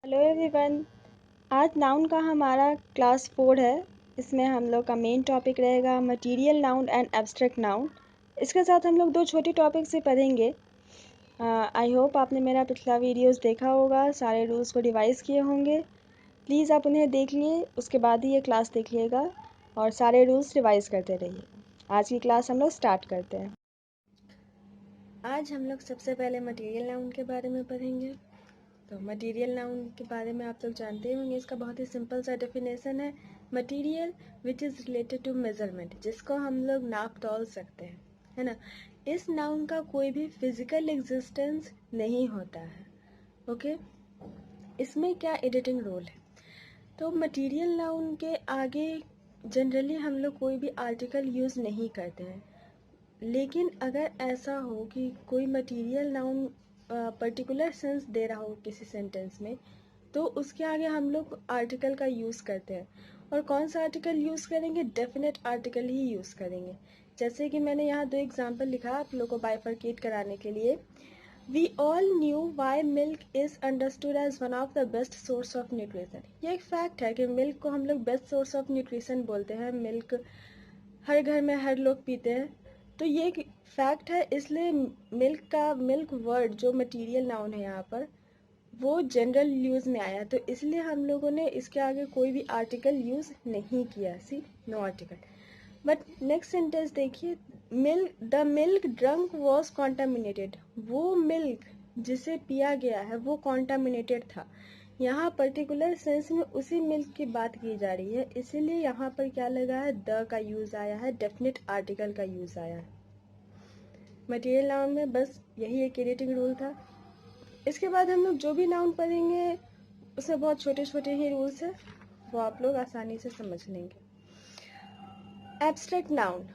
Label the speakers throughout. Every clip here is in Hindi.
Speaker 1: Hello everyone. आज नाउन का हमारा क्लास 4 है। इसमें हम लोग का मेन टॉपिक रहेगा material noun and abstract noun. इसके साथ हम लोग दो छोटे टॉपिक से पढ़ेंगे। आई होप आपने मेरा पिछला वीडियोस देखा होगा, सारे रूल्स को रिवाइज़ किए होंगे। प्लीज़ आप उन्हें देख लिए, उसके बाद ही ये क्लास देखिएगा और सारे रूल्स रिवाइज़ करते रहिए। आज की क्लास हम लोग स्टार्ट करते हैं। आज हम लोग सबसे पहले मटेरियल नाउन के बारे में पढ़ेंगे। तो मटेरियल नाउन के बारे में आप लोग जानते ही होंगे। इसका बहुत ही सिंपल सा डेफिनेशन है, material which is related to measurement, जिसको हम लोग नाप तौल सकते हैं, है ना। इस नाउन का कोई भी फिजिकल एग्जिस्टेंस नहीं होता है। ओके, इसमें क्या एडिटिंग रोल है। तो मटेरियल नाउन के आगे जनरली हम लोग कोई भी आर्टिकल यूज़ नहीं करते हैं, लेकिन अगर ऐसा हो कि कोई material noun particular sense they रहा हो किसी सेंटेंस में, तो उसके आगे हम लोग आर्टिकल का यूज़ करते हैं। और कौन सा आर्टिकल यूज़ करेंगे? डेफिनेट आर्टिकल ही यूज़ करेंगे। जैसे कि मैंने यहाँ दो एग्जांपल लिखा आप लोग को बाइफरकेट कराने के लिए। We all knew why milk is understood as one of the best source of nutrition. ये एक फैक्ट है कि मिल्क को हम लोग बेस्ट सोर्स ऑफ न्यूट्रिशन बोलते हैं। मिल्क हर घर में हर लोग पीते हैं, तो ये एक फैक्ट है। इसलिए मिल्क वर्ड जो मटेरियल नाउन है यहाँ पर, वो जनरल यूज़ में आया, तो इसलिए हम लोगों ने इसके आगे कोई भी आर्टिकल यूज़ नहीं किया। See, no article. But next sentence देखिए, the milk drunk was contaminated. वो मिल्क जिसे पिया गया है वो कॉन्टामिनेटेड था। यहाँ पर्टिकुलर सेंस में उसी मिल्क की बात की जा रही है, इसीलिए यहाँ पर क्या लगा है, द का यूज आया है, डेफिनेट आर्टिकल का यूज आया है। मटेरियल नाउन में बस यही एक एडिटिंग रूल था। इसके बाद हम लोग जो भी नाउन पढ़ेंगे उसमें बहुत छोटे छोटे ही रूल्स है, वो आप लोग आसानी से समझ लेंगे। Abstract noun,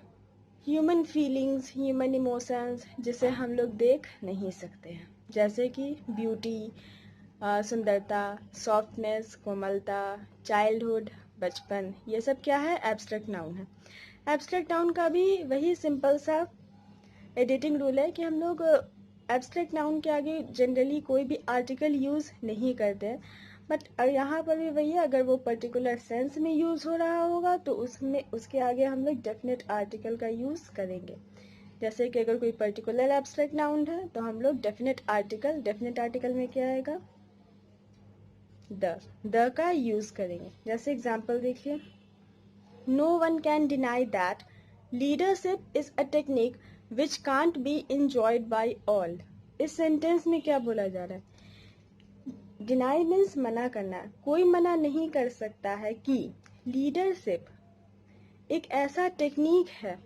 Speaker 1: human feelings, human emotions जिसे हम लोग देख नहीं सकते हैं, जैसे कि ब्यूटी, सुंदरता, सॉफ्टनेस, कोमलता, चाइल्डहुड, बचपन, ये सब क्या है? एब्स्ट्रैक्ट नाउन है। एब्स्ट्रैक्ट नाउन का भी वही सिंपल सा एडिटिंग रूल है कि हम लोग एब्स्ट्रैक्ट नाउन के आगे जनरली कोई भी आर्टिकल यूज़ नहीं करते हैं। बट यहाँ पर भी वही है, अगर वो पर्टिकुलर सेंस में यूज़ हो रहा होगा तो उसमें उसके आगे हम लोग डेफिनेट आर्टिकल का यूज़ करेंगे। जैसे कि अगर कोई पर्टिकुलर एब्स्ट्रैक्ट नाउन है तो हम लोग डेफिनेट आर्टिकल में क्या आएगा? द का यूज़ करेंगे। जैसे एग्जाम्पल देखिए, no one can deny that leadership is a technique which can't be enjoyed by all. इस सेंटेंस में क्या बोला जा रहा है? डिनाई मीन्स मना करना। कोई मना नहीं कर सकता है कि लीडरशिप एक ऐसा टेक्निक है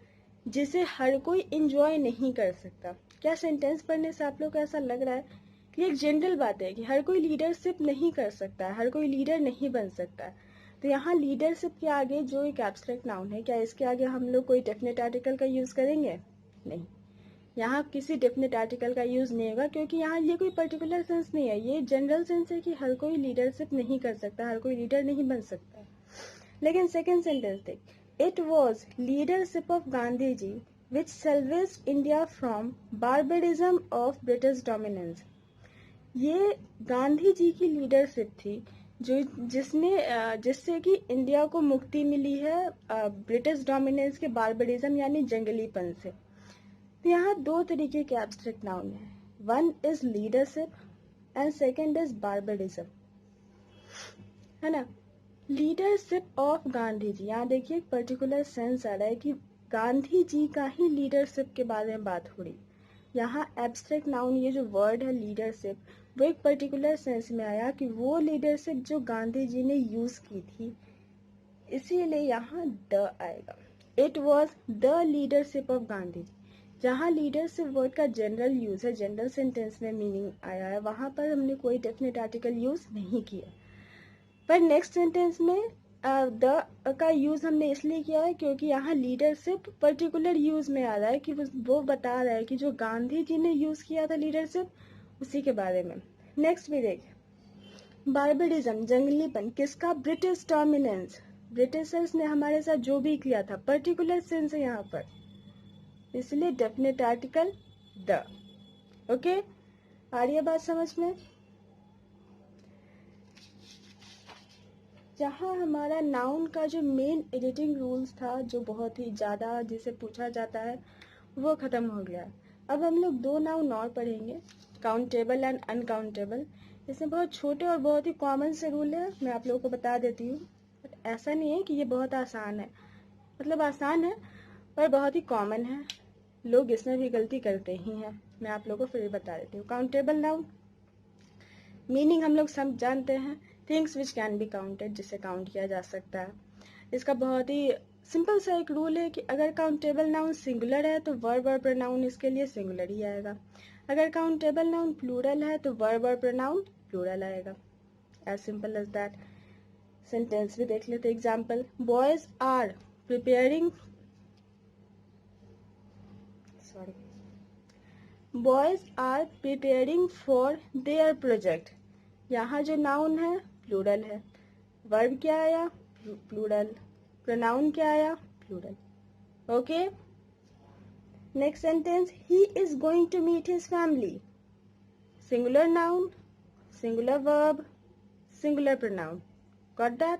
Speaker 1: जिसे हर कोई इंजॉय नहीं कर सकता। क्या सेंटेंस पढ़ने से आप लोग को ऐसा लग रहा है कि एक जनरल बात है कि हर कोई लीडरशिप नहीं कर सकता है, हर कोई लीडर नहीं बन सकता है। तो यहाँ लीडरशिप के आगे जो एक एब्स्ट्रैक्ट नाउन है, क्या इसके आगे हम लोग कोई डेफिनेट आर्टिकल का यूज़ करेंगे? नहीं, यहाँ किसी डेफिनेट आर्टिकल का यूज़ नहीं होगा, क्योंकि यहाँ ये कोई पर्टिकुलर सेंस नहीं है, ये जनरल सेंस है कि हर कोई लीडरशिप नहीं कर सकता, हर कोई लीडर नहीं बन सकता। लेकिन सेकेंड सेंटेंस देख, it was leadership of Gandhi ji which salvaged India from barbarism of British dominance. ये गांधी जी की लीडरशिप थी जो जिससे कि इंडिया को मुक्ति मिली है ब्रिटिश डोमिनेंस के, बार्बरिज्म यानी जंगलीपन से। तो यहाँ दो तरीके के एब्स्ट्रैक्ट नाउन है, one is leadership and second is barbarism, है ना। लीडरशिप ऑफ गांधी जी, यहाँ देखिए एक पर्टिकुलर सेंस आ रहा है कि गांधी जी का ही लीडरशिप के बारे में बात हो रही। यहाँ एब्स्ट्रैक्ट नाउन ये जो वर्ड है लीडरशिप, वो एक पर्टिकुलर सेंस में आया कि वो लीडरशिप जो गांधी जी ने यूज की थी, इसीलिए यहाँ द आएगा। It was the leadership of Gandhi ji. जहाँ लीडरशिप वर्ड का जनरल यूज है, जनरल सेंटेंस में मीनिंग आया है, वहां पर हमने कोई डेफिनेट आर्टिकल यूज नहीं किया। पर नेक्स्ट सेंटेंस में द का यूज हमने इसलिए किया है क्योंकि यहाँ लीडरशिप पर्टिकुलर यूज में आ रहा है कि वो बता रहा है कि जो गांधी जी ने यूज किया था लीडरशिप, उसी के बारे में। नेक्स्ट भी देख, बार्बरिज्म जंगलीपन किसका? ब्रिटिश डोमिनेंस, ब्रिटिशर्स ने हमारे साथ जो भी किया था, पर्टिकुलर सेंस है यहाँ पर, इसलिए डेफिनेट आर्टिकल द। ओके, आ रही है बात समझ में? जहाँ हमारा नाउन का जो मेन एडिटिंग रूल्स था, जो बहुत ही ज़्यादा जिसे पूछा जाता है, वो ख़त्म हो गया। अब हम लोग दो नाउन और पढ़ेंगे, काउंटेबल एंड अनकाउंटेबल। इसमें बहुत छोटे और बहुत ही कॉमन से रूल है, मैं आप लोगों को बता देती हूँ। बट ऐसा नहीं है कि ये बहुत आसान है, मतलब आसान है पर बहुत ही कॉमन है, लोग इसमें भी गलती करते ही हैं। मैं आप लोगों को फिर बता देती हूँ। काउंटेबल नाउन मीनिंग हम लोग सब जानते हैं, things which can be counted, जिसे काउंट किया जा सकता है। इसका बहुत ही सिंपल सा एक रूल है कि अगर काउंटेबल नाउन सिंगुलर है तो वर्ब और प्रोनाउन इसके लिए सिंगुलर ही आएगा। अगर काउंटेबल नाउन प्लूरल है तो वर्ब और प्रोनाउन प्लूरल आएगा। As simple as that. Sentence भी देख लेते। Example, boys are preparing boys are preparing for their project. यहाँ जो नाउन है प्लूरल है, वर्ब क्या आया, प्लूरल, प्रोनाउन क्या आया, plural. Okay, next sentence, he is going to meet his family. Singular noun, singular verb, singular pronoun. Got that?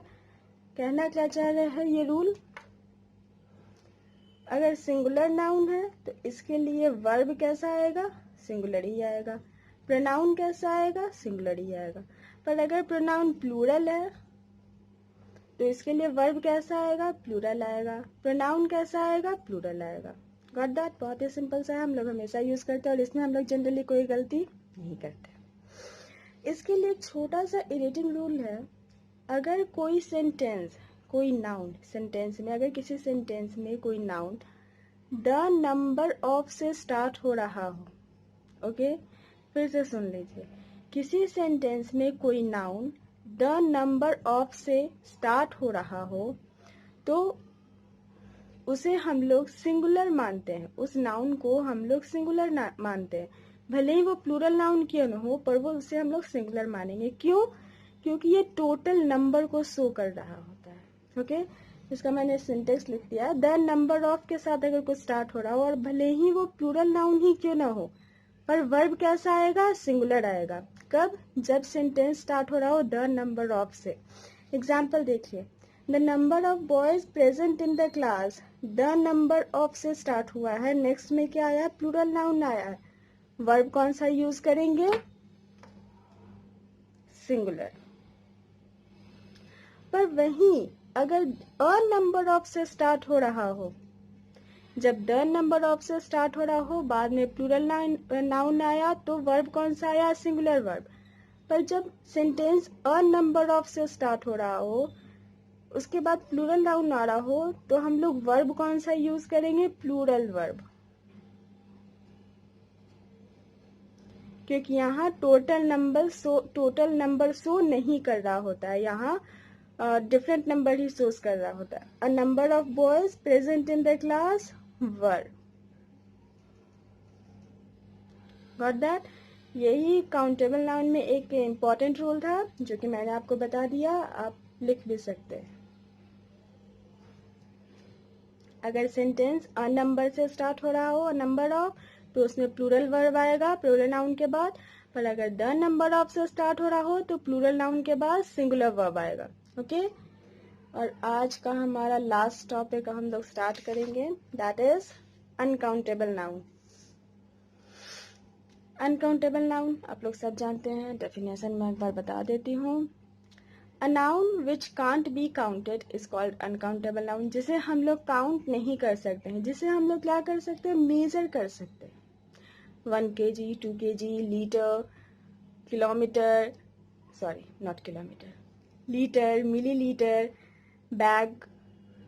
Speaker 1: कहना क्या चाह रहे हैं ये रूल? अगर सिंगुलर नाउन है तो इसके लिए वर्ब कैसा आएगा, सिंगुलर ही आएगा। प्रोनाउन कैसा आएगा, सिंगुलर ही आएगा। पर अगर प्रोनाउन प्लूरल है तो इसके लिए वर्ब कैसा आएगा, प्लूरल आएगा। प्रोनाउन कैसा आएगा, प्लूरल आएगा। Got that? बहुत ही सिंपल सा है, हम लोग हमेशा यूज करते हैं और इसमें हम लोग जनरली कोई गलती नहीं करते। इसके लिए एक छोटा सा एडिटिंग रूल है। अगर कोई सेंटेंस, कोई नाउन सेंटेंस में, अगर किसी सेंटेंस में कोई नाउन द नंबर ऑफ से स्टार्ट हो रहा हो, ओके, फिर से सुन लीजिए, किसी सेंटेंस में कोई नाउन द नंबर ऑफ से स्टार्ट हो रहा हो तो उसे हम लोग सिंगुलर मानते हैं, उस नाउन को हम लोग सिंगुलर मानते हैं। भले ही वो प्लूरल नाउन क्यों न हो, पर वो उसे हम लोग सिंगुलर मानेंगे। क्यों? क्योंकि ये टोटल नंबर को शो कर रहा होता है। ओके, इसका मैंने सिंटेक्स लिख दिया। द नंबर ऑफ के साथ अगर कुछ स्टार्ट हो रहा हो और भले ही वो प्लूरल नाउन ही क्यों ना हो, पर वर्ब कैसा आएगा, सिंगुलर आएगा। कब? जब सेंटेंस स्टार्ट हो रहा हो द नंबर ऑफ से। एग्जाम्पल देखिए, the number of boys present in the class, the number of से स्टार्ट हुआ है, नेक्स्ट में क्या आया, प्लूरल नाउन आया है। वर्ब कौन सा यूज करेंगे, सिंगुलर। पर वहीं अगर अ नंबर ऑफ से स्टार्ट हो रहा हो, जब द नंबर ऑफ से स्टार्ट हो रहा हो, बाद में प्लूरल नाउन आया तो वर्ब कौन सा आया, सिंगुलर वर्ब। पर जब सेंटेंस अ नंबर ऑफ से स्टार्ट हो रहा हो, उसके बाद प्लूरल नाउन आ रहा हो, तो हम लोग वर्ब कौन सा यूज करेंगे, प्लूरल वर्ब। क्योंकि यहाँ टोटल नंबर शो नहीं कर रहा होता है, यहाँ डिफरेंट नंबर ही शोज कर रहा होता है। A number of boys present in the class, verb. Got that? यही काउंटेबल नाउन में एक इम्पॉर्टेंट रूल था जो कि मैंने आपको बता दिया, आप लिख भी सकते हैं। अगर सेंटेंस अ नंबर से स्टार्ट हो रहा हो, नंबर ऑफ, तो उसमें प्लूरल वर्ब आएगा प्लूरल नाउन के बाद। पर अगर द नंबर ऑफ से स्टार्ट हो रहा हो तो प्लूरल नाउन के बाद सिंगुलर वर्ब आएगा। ओके, और आज का हमारा लास्ट टॉपिक हम लोग स्टार्ट करेंगे, that is uncountable noun. Uncountable noun आप लोग सब जानते हैं, डेफिनेशन मैं एक बार बता देती हूँ। A noun which can't be counted is called uncountable noun। जिसे हम लोग काउंट नहीं कर सकते हैं, जिसे हम लोग क्या कर सकते हैं, मेजर कर सकते हैं। 1 kg, 2 kg, litre, kilometre, sorry not kilometre, litre, millilitre, bag,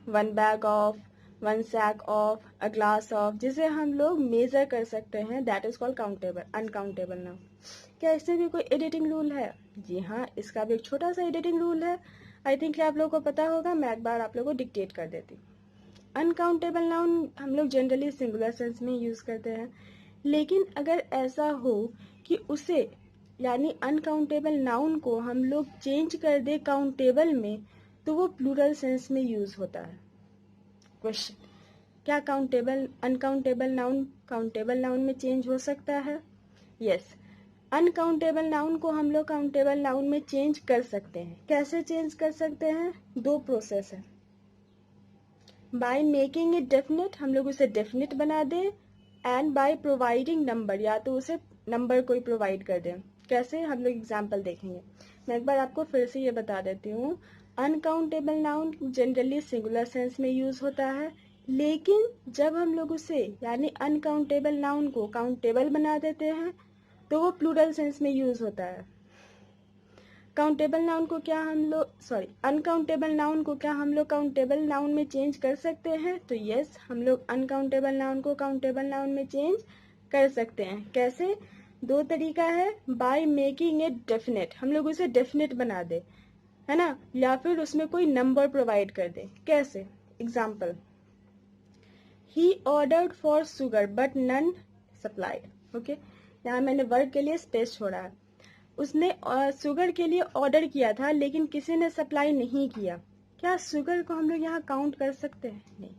Speaker 1: 1 bag of, 1 sack of, a glass of, जिसे हम लोग मेजर कर सकते हैं, that is called countable, uncountable noun. क्या इससे भी कोई एडिटिंग रूल है? जी हाँ, इसका भी एक छोटा सा एडिटिंग रूल है। आई थिंक आप लोगों को पता होगा, मैं एक बार आप लोगों को डिक्टेट कर देती हूँ। अनकाउंटेबल नाउन हम लोग जनरली सिंगुलर सेंस में यूज करते हैं, लेकिन अगर ऐसा हो कि उसे यानी अनकाउंटेबल नाउन को हम लोग चेंज कर दे काउंटेबल में, तो वो प्लूरल सेंस में यूज होता है। क्वेश्चन, क्या अनकाउंटेबल नाउन काउंटेबल नाउन में चेंज हो सकता है? यस, अनकाउंटेबल नाउन को हम लोग काउंटेबल नाउन में चेंज कर सकते हैं। कैसे चेंज कर सकते हैं? दो प्रोसेस है। बाय मेकिंग इट डेफिनेट, हम लोग उसे डेफिनेट बना दें, एंड बाय प्रोवाइडिंग नंबर, या तो उसे नंबर कोई प्रोवाइड कर दें। कैसे? हम लोग एग्जाम्पल देखेंगे। मैं एक बार आपको फिर से ये बता देती हूँ। Uncountable noun generally singular sense में यूज होता है, लेकिन जब हम लोग उसे यानी अनकाउंटेबल नाउन को काउंटेबल बना देते हैं तो वो प्लूरल सेंस में यूज होता है। काउंटेबल नाउन को क्या हम लोग अनकाउंटेबल नाउन को क्या हम लोग काउंटेबल नाउन में चेंज कर सकते हैं? तो यस, हम लोग अनकाउंटेबल नाउन को काउंटेबल नाउन में चेंज कर सकते हैं। कैसे? दो तरीका है। बाय मेकिंग इट डेफिनेट, हम लोग उसे डेफिनेट बना दे, है ना, या फिर उसमें कोई नंबर प्रोवाइड कर दे। कैसे? Example, he ordered for sugar but none supplied. Okay, यहाँ मैंने वर्ड के लिए स्पेस छोड़ा है। उसने शुगर के लिए ऑर्डर किया था लेकिन किसी ने सप्लाई नहीं किया। क्या शुगर को हम लोग यहाँ काउंट कर सकते हैं? नहीं।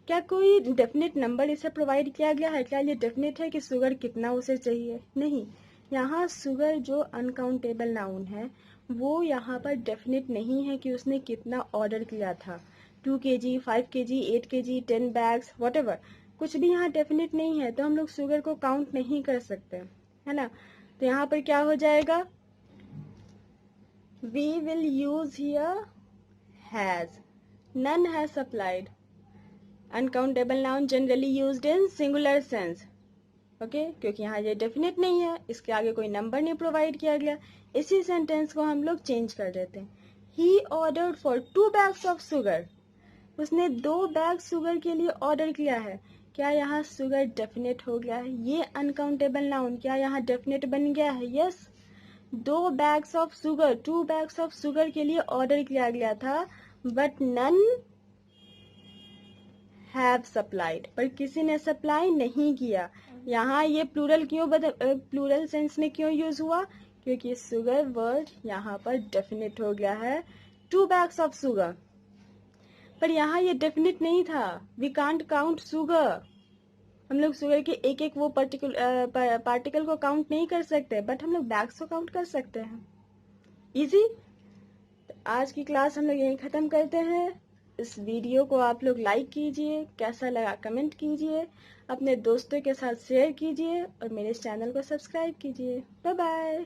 Speaker 1: क्या कोई डेफिनेट नंबर इसे प्रोवाइड किया गया है? क्या ये डेफिनेट है कि शुगर कितना उसे चाहिए? नहीं। यहाँ शुगर जो अनकाउंटेबल नाउन है वो यहाँ पर डेफिनेट नहीं है कि उसने कितना ऑर्डर किया था। 2 kg, 5 kg, 8 kg, 10 bags, whatever, कुछ भी यहाँ डेफिनेट नहीं है, तो हम लोग शुगर को काउंट नहीं कर सकते, है ना। तो यहाँ पर क्या हो जाएगा? We will use here has. None has supplied. Uncountable noun generally used in singular sense. Okay, क्योंकि यहाँ ये डेफिनेट नहीं है, इसके आगे कोई नंबर नहीं प्रोवाइड किया गया। इसी सेंटेंस को हम लोग चेंज कर देते हैं। He ordered for 2 bags of sugar. उसने 2 बैग शुगर के लिए ऑर्डर किया है। क्या यहाँ शुगर डेफिनेट हो गया है? ये अनकाउंटेबल नाउन क्या यहाँ डेफिनेट बन गया है? Yes. 2 bags of sugar, 2 bags of sugar के लिए ऑर्डर किया गया था, बट नन हैव सप्लाइड, पर किसी ने सप्लाई नहीं किया। यहाँ ये प्लूरल क्यों प्लूरल सेंस में क्यों यूज हुआ? क्योंकि शुगर वर्ड यहाँ पर डेफिनेट हो गया है। 2 बैग्स ऑफ शुगर, पर यहाँ ये डेफिनेट नहीं था। वी कांट काउंट शुगर, हम लोग शुगर के एक एक वो पार्टिकल को काउंट नहीं कर सकते, बट हम लोग बैग्स को काउंट कर सकते हैं। इजी। तो आज की क्लास हम लोग यहीं ख़त्म करते हैं। इस वीडियो को आप लोग लाइक कीजिए, कैसा लगा कमेंट कीजिए, अपने दोस्तों के साथ शेयर कीजिए और मेरे चैनल को सब्सक्राइब कीजिए। Bye bye.